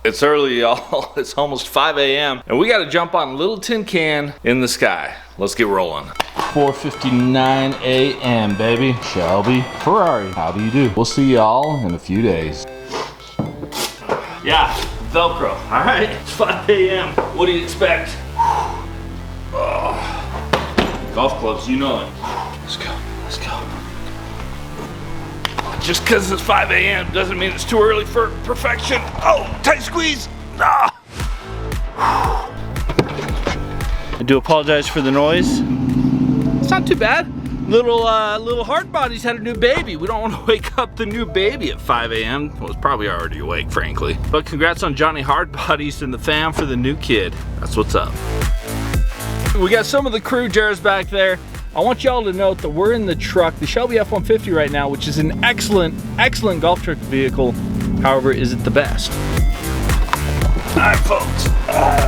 It's early, y'all. It's almost 5 a.m. and we got to jump on a little tin can in the sky. Let's get rolling. 4:59 a.m. baby. Shelby, Ferrari, how do you do? We'll see y'all in a few days. Yeah, Velcro. All right, it's 5 a.m. What do you expect? Golf clubs, you know it. Let's go, let's go. Just because it's 5 a.m. doesn't mean it's too early for perfection. Oh, tight squeeze. Ah. I do apologize for the noise. It's not too bad. Little hard bodies had a new baby. We don't want to wake up the new baby at 5 a.m. Well, it's probably already awake, frankly. But congrats on Johnny Hardbodies and the fam for the new kid. That's what's up. We got some of the crew, Jared's back there. I want y'all to note that we're in the truck, the Shelby F-150 right now, which is an excellent golf truck vehicle. However, is it the best? All right, folks.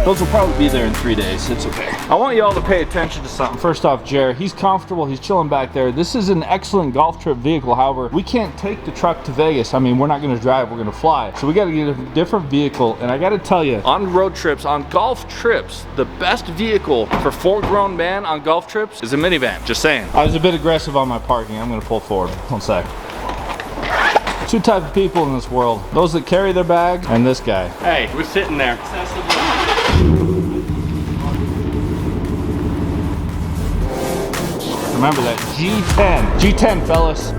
Those will probably be there in 3 days. It's okay. I want y'all to pay attention to something. First off, Jared, he's comfortable. He's chilling back there. This is an excellent golf trip vehicle. However, we can't take the truck to Vegas. I mean, we're not going to drive. We're going to fly. So we got to get a different vehicle. And I got to tell you, on road trips, on golf trips, the best vehicle for full-grown man on golf trips is a minivan. Just saying. I was a bit aggressive on my parking. I'm going to pull forward. One sec. Two types of people in this world. Those that carry their bag and this guy. Hey, we're sitting there. Remember that G10. G10, fellas.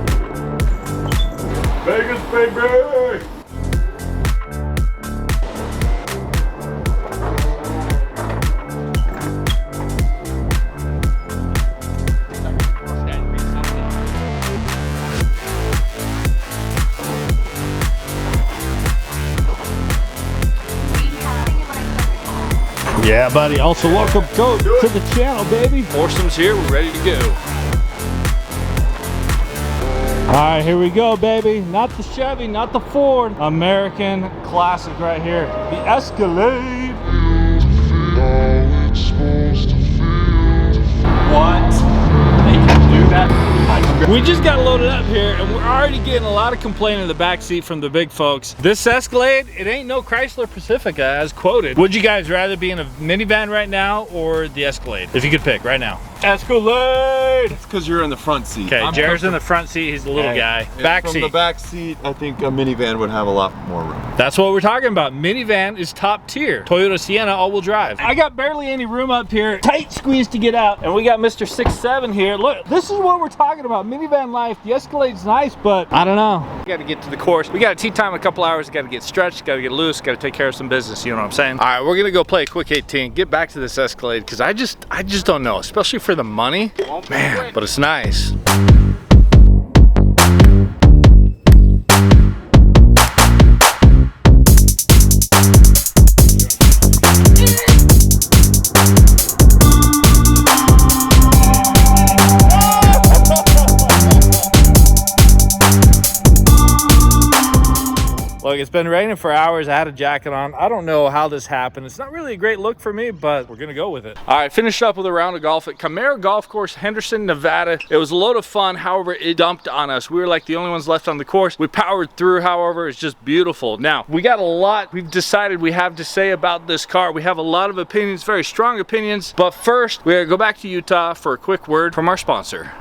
Vegas, baby! Yeah, buddy. Also, welcome coach to the channel, baby. Foursome's here. We're ready to go. All right, here we go, baby. Not the Chevy, not the Ford. American classic right here. The Escalade. What? They can do that? We just got loaded up here and we're already getting a lot of complaining in the back seat from the big folks. This Escalade, it ain't no Chrysler Pacifica as quoted. Would you guys rather be in a minivan right now or the Escalade? If you could pick right now. Escalade! It's because you're in the front seat. Okay, Jared's in the front seat. He's the little guy. Back seat. From the back seat, I think a minivan would have a lot more room. That's what we're talking about. Minivan is top tier. Toyota Sienna all-wheel drive. I got barely any room up here. Tight squeeze to get out. And we got Mr. 6'7" here. Look, this is what we're talking about. Minivan life. The Escalade's nice, but I don't know. We got to get to the course. We got a tee time in a couple hours. Got to get stretched. Got to get loose. Got to take care of some business. You know what I'm saying? All right, we're gonna go play a quick 18. Get back to this Escalade because I just don't know, especially for the money. Man, but it's nice. Look, it's been raining for hours. I had a jacket on. I don't know how this happened. It's not really a great look for me, but we're gonna go with it. All right, finished up with a round of golf at Camaro Golf Course, Henderson, Nevada. It was a load of fun. However, it dumped on us. We were like the only ones left on the course. We powered through, however, it's just beautiful. Now, we got a lot we've decided we have to say about this car. We have a lot of opinions, very strong opinions. But first, we're gonna go back to Utah for a quick word from our sponsor.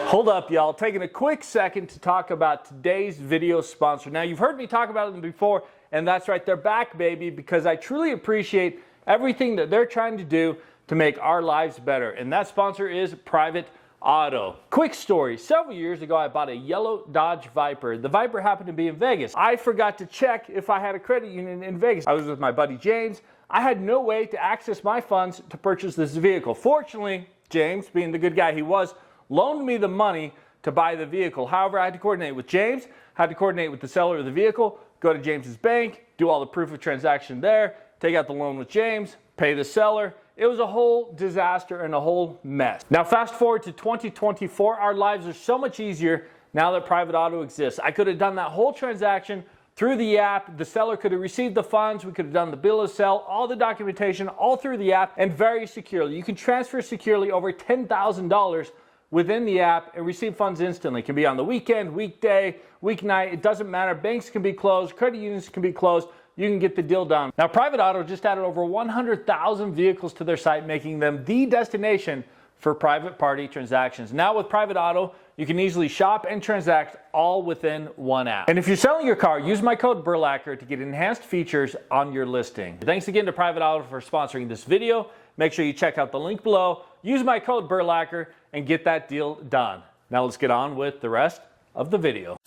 Hold up, y'all. Taking a quick second to talk about today's video sponsor. Now, you've heard me talk about them before, and that's right, they're back, baby, because I truly appreciate everything that they're trying to do to make our lives better. And that sponsor is Private Auto. Quick story. Several years ago, I bought a yellow Dodge Viper. The Viper happened to be in Vegas. I forgot to check if I had a credit union in Vegas. I was with my buddy James. I had no way to access my funds to purchase this vehicle. Fortunately, James, being the good guy he was, loaned me the money to buy the vehicle. However, I had to coordinate with James, had to coordinate with the seller of the vehicle, go to James's bank, do all the proof of transaction there, take out the loan with James, pay the seller. It was a whole disaster and a whole mess. Now, fast forward to 2024, our lives are so much easier now that Private Auto exists. I could have done that whole transaction through the app. The seller could have received the funds. We could have done the bill of sale, all the documentation, all through the app, and very securely. You can transfer securely over $10,000 within the app and receive funds instantly. It can be on the weekend, weekday, weeknight. It doesn't matter. Banks can be closed. Credit unions can be closed. you can get the deal done. Now, Private Auto just added over 100,000 vehicles to their site, making them the destination for private party transactions. Now with Private Auto, you can easily shop and transact all within one app. And if you're selling your car, use my code Burlacher to get enhanced features on your listing. Thanks again to Private Auto for sponsoring this video. Make sure you check out the link below, use my code Burlacher, and get that deal done. Now let's get on with the rest of the video.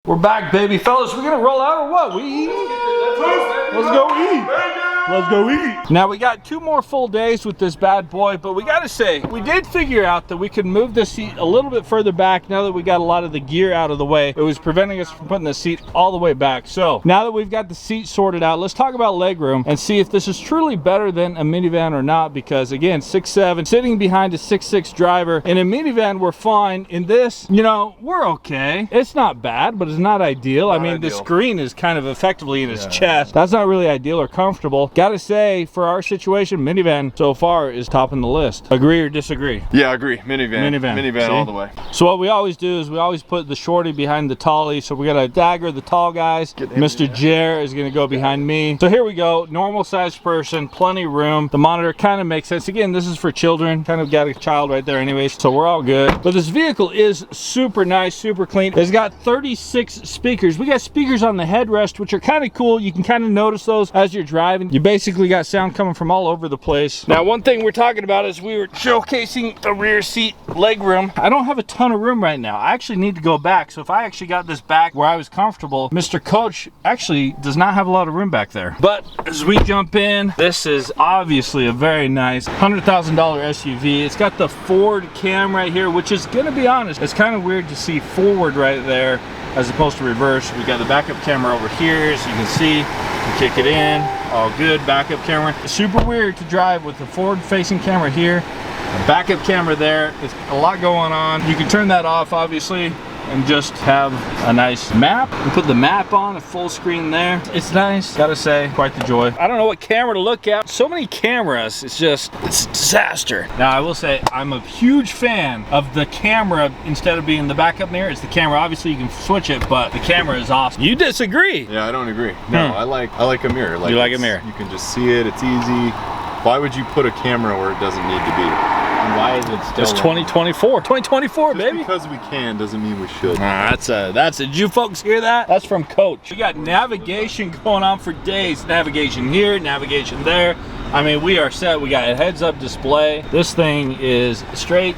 We're back, baby. Fellas, we're gonna roll out or what? We eat? Let's go eat. Let's go eat. Now we got 2 more full days with this bad boy, but we gotta say, we did figure out that we could move the seat a little bit further back now that we got a lot of the gear out of the way. It was preventing us from putting the seat all the way back. So now that we've got the seat sorted out, let's talk about legroom and see if this is truly better than a minivan or not, because again, 6'7", sitting behind a 6'6" driver. In a minivan, we're fine. In this, you know, we're okay. It's not bad, but it's not ideal. I mean, the screen is kind of effectively in his chest. That's not really ideal or comfortable. Gotta say, for our situation, minivan so far is topping the list. Agree or disagree? Yeah, I agree. Minivan all the way. So what we always do is we always put the shorty behind the tallie. So we got a Dagger, the tall guys. Mr. Jer is gonna go behind me. So here we go, normal sized person, plenty of room. The monitor kind of makes sense. Again, this is for children. Kind of got a child right there anyways, so we're all good. But this vehicle is super nice, super clean. It's got 36 speakers. We got speakers on the headrest, which are kind of cool. You can kind of notice those as you're driving. You basically got sound coming from all over the place. Now, one thing we're talking about is we were showcasing the rear seat legroom. I don't have a ton of room right now. I actually need to go back. So if I actually got this back where I was comfortable, Mr. Coach actually does not have a lot of room back there. But as we jump in, this is obviously a very nice $100,000 SUV. It's got the forward cam right here, which is gonna be honest, it's kind of weird to see forward right there as opposed to reverse. We got the backup camera over here, so you can see, you kick it in, all good, backup camera. It's super weird to drive with the forward-facing camera here, a backup camera there. It's a lot going on. You can turn that off, obviously, and just have a nice map and put the map on a full screen there. It's nice, gotta say, quite the joy. I don't know what camera to look at. So many cameras, it's a disaster. Now I will say, I'm a huge fan of the camera. Instead of being the backup mirror, it's the camera. Obviously you can switch it, but the camera is awesome. You disagree? Yeah, I don't agree. No, I like a mirror. You like a mirror? You can just see it, it's easy. Why would you put a camera where it doesn't need to be? And why is it still? It's 2024. 2024, baby. Just because we can doesn't mean we should. That's did you folks hear that? That's from Coach. We got navigation going on for days. Navigation here, navigation there. I mean, we are set. We got a heads-up display. This thing is straight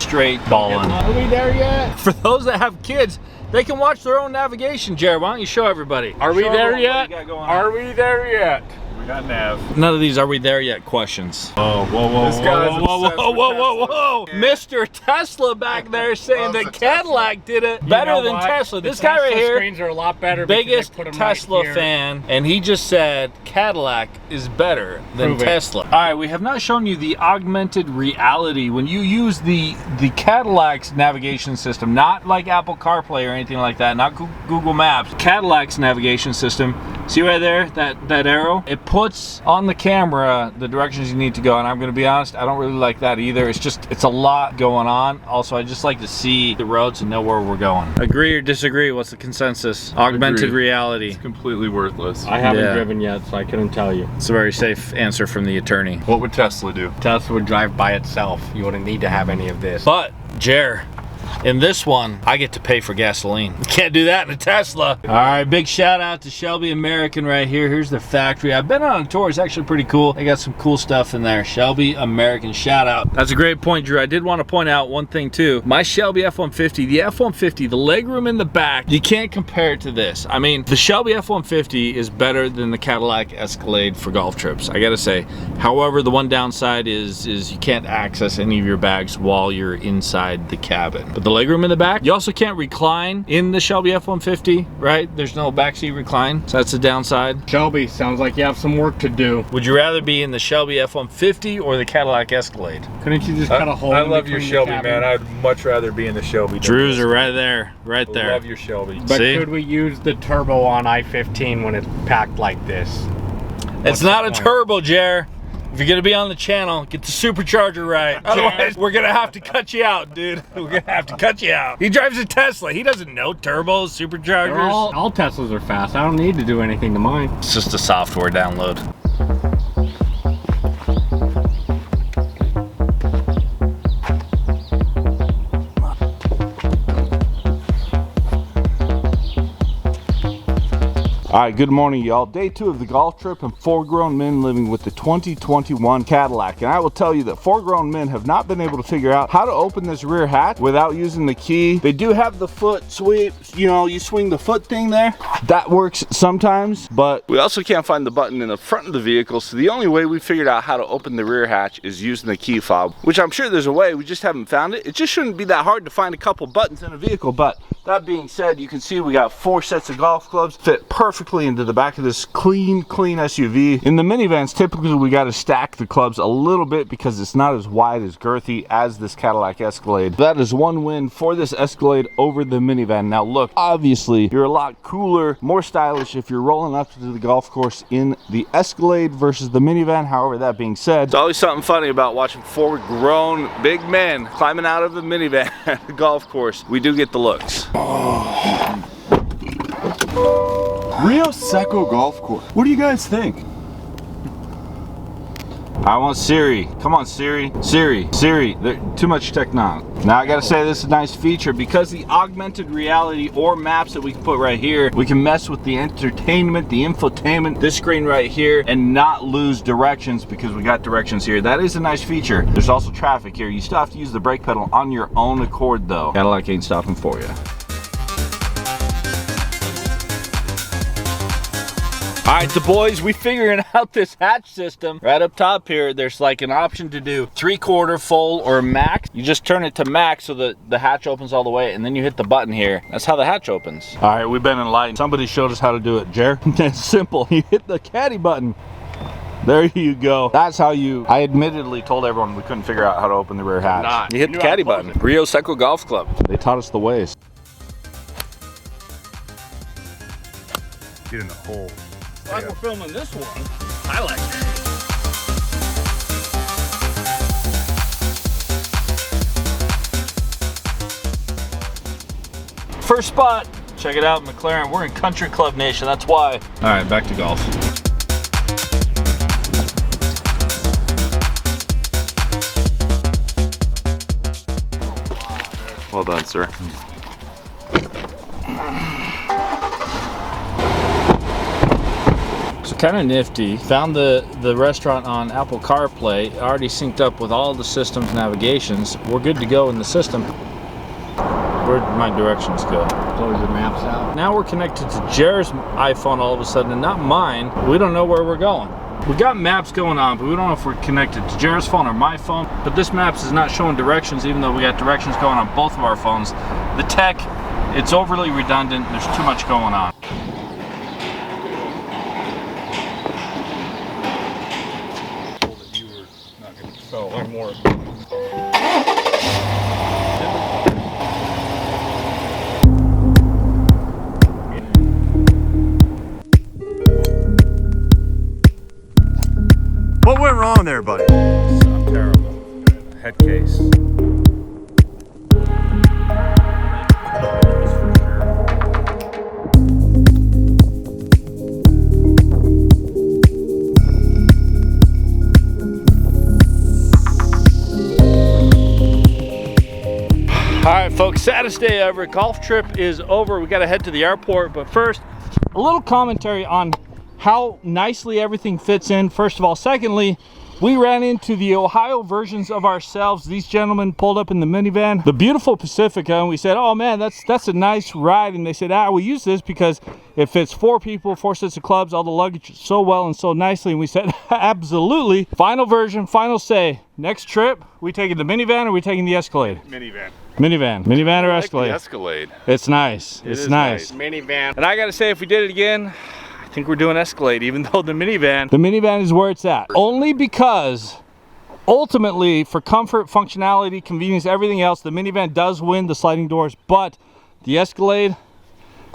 ballin'. Are we there yet? For those that have kids, they can watch their own navigation. Jared, why don't you show everybody? Are we there yet? Are we there yet? We got nav. None of these "are we there yet" questions. Oh, whoa. This guy's Whoa. Mr. Tesla back there saying that Cadillac did it better than Tesla. This guy right here, screens are a lot better. Biggest Tesla fan, and he just said Cadillac is better than Tesla. All right, we have not shown you the augmented reality. When you use the Cadillac's navigation system, not like Apple CarPlay or anything like that, not Google Maps, Cadillac's navigation system. See right there, that arrow? It puts on the camera the directions you need to go, and I'm gonna be honest, I don't really like that either. It's a lot going on. Also, I just like to see the roads and know where we're going. Agree or disagree? What's the consensus? Augmented reality. It's completely worthless. I haven't driven yet, so I couldn't tell you. It's a very safe answer from the attorney. What would Tesla do? Tesla would drive by itself. You wouldn't need to have any of this. But, Jer, in this one, I get to pay for gasoline. You can't do that in a Tesla. All right, big shout out to Shelby American right here. Here's their factory. I've been on a tour. It's actually pretty cool. They got some cool stuff in there. Shelby American, shout out. That's a great point, Drew. I did want to point out one thing too. My Shelby F-150, the F-150, the legroom in the back, you can't compare it to this. I mean, the Shelby F-150 is better than the Cadillac Escalade for golf trips, I gotta say. However, the one downside is you can't access any of your bags while you're inside the cabin. But the legroom in the back, you also can't recline in the Shelby F-150, right? There's no backseat recline, so that's the downside. Shelby, sounds like you have some work to do. Would you rather be in the Shelby F-150 or the Cadillac Escalade? Couldn't you just cut a hole? I love your Shelby, man. I'd much rather be in the Shelby. Drews are right there, right there. I love your Shelby. But See? could we use the turbo on I-15 when it's packed like this? It's not a turbo, Jer. If you're gonna be on the channel, get the supercharger right. Otherwise, we're gonna have to cut you out, dude. We're gonna have to cut you out. He drives a Tesla. He doesn't know turbos, superchargers. All Teslas are fast. I don't need to do anything to mine. It's just a software download. All right, good morning, y'all. Day 2 of the golf trip and 4 grown men living with the 2021 Cadillac. And I will tell you that 4 grown men have not been able to figure out how to open this rear hatch without using the key. They do have the foot sweep, you know, you swing the foot thing there. That works sometimes, but we also can't find the button in the front of the vehicle. So the only way we figured out how to open the rear hatch is using the key fob, which I'm sure there's a way, we just haven't found it. It just shouldn't be that hard to find a couple buttons in a vehicle. But that being said, you can see we got 4 sets of golf clubs, fit perfectly into the back of this clean SUV. In the minivans, typically we got to stack the clubs a little bit because it's not as wide as girthy as this Cadillac Escalade. That is one win for this Escalade over the minivan. Now look, obviously you're a lot cooler, more stylish if you're rolling up to the golf course in the Escalade versus the minivan. However, that being said, there's always something funny about watching 4 grown big men climbing out of the minivan at the golf course. We do get the looks. Rio Seco Golf Course. What do you guys think? I want Siri. Come on, Siri. Siri. Too much technology. Now I gotta say this is a nice feature because the augmented reality or maps that we can put right here, we can mess with the entertainment, the infotainment, this screen right here, and not lose directions because we got directions here. That is a nice feature. There's also traffic here. You still have to use the brake pedal on your own accord though. Cadillac ain't stopping for you. All right, the boys, we figuring out this hatch system. Right up top here, there's like an option to do 3/4, full, or max. You just turn it to max so that the hatch opens all the way, and then you hit the button here. That's how the hatch opens. All right, we've been enlightened. Somebody showed us how to do it, Jer. It's simple. You hit the caddy button. There you go. That's how you... I admittedly told everyone we couldn't figure out how to open the rear hatch. You hit the caddy button. Rio Seco Golf Club. They taught us the ways. Get in the hole. Like we're filming this one. I like it. First spot. Check it out, McLaren. We're in Country Club Nation. That's why. All right, back to golf. Well done, sir. Kind of nifty. Found the restaurant on Apple CarPlay. Already synced up with all the system's navigations. We're good to go in the system. Where'd my directions go? Close the maps out. Now we're connected to Jer's iPhone all of a sudden and not mine. We don't know where we're going. We got maps going on, but we don't know if we're connected to Jer's phone or my phone. But this maps is not showing directions, even though we got directions going on both of our phones. The tech, it's overly redundant. There's too much going on. So one more. What went wrong there, buddy? Terrible. Head case. All right, folks, saddest day ever. Golf trip is over. We got to head to the airport, but first, a little commentary on how nicely everything fits in, first of all. Secondly, we ran into the Ohio versions of ourselves. These gentlemen pulled up in the minivan, the beautiful Pacifica, and we said, oh man, that's a nice ride. And they said, we use this because it fits 4 people, 4 sets of clubs, all the luggage so well and so nicely. And we said, absolutely. Final version, final say. Next trip, we taking the minivan or we taking the Escalade? Minivan. Minivan or Escalade? The Escalade. It's nice. It's nice. Minivan. And I gotta say, if we did it again, I think we're doing Escalade, even though the minivan is where it's at. Only because ultimately, for comfort, functionality, convenience, everything else, the minivan does win the sliding doors, but the Escalade,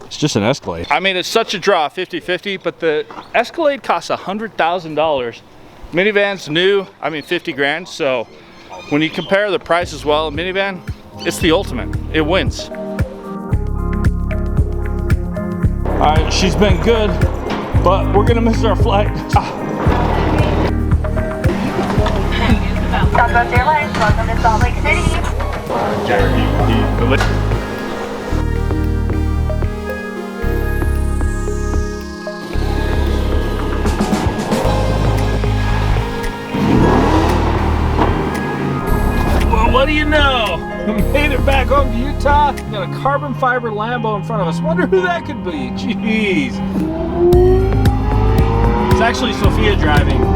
it's just an Escalade. I mean, it's such a draw, 50-50, but the Escalade costs $100,000 Minivan's new, I mean 50 grand, so when you compare the price as well, minivan, it's the ultimate. It wins. All right, she's been good, but we're gonna miss our flight. Southwest Airlines, welcome to Salt Lake City. Well, what do you know? We made it back home to Utah. We got a carbon fiber Lambo in front of us. Wonder who that could be. Jeez. It's actually Sophia driving.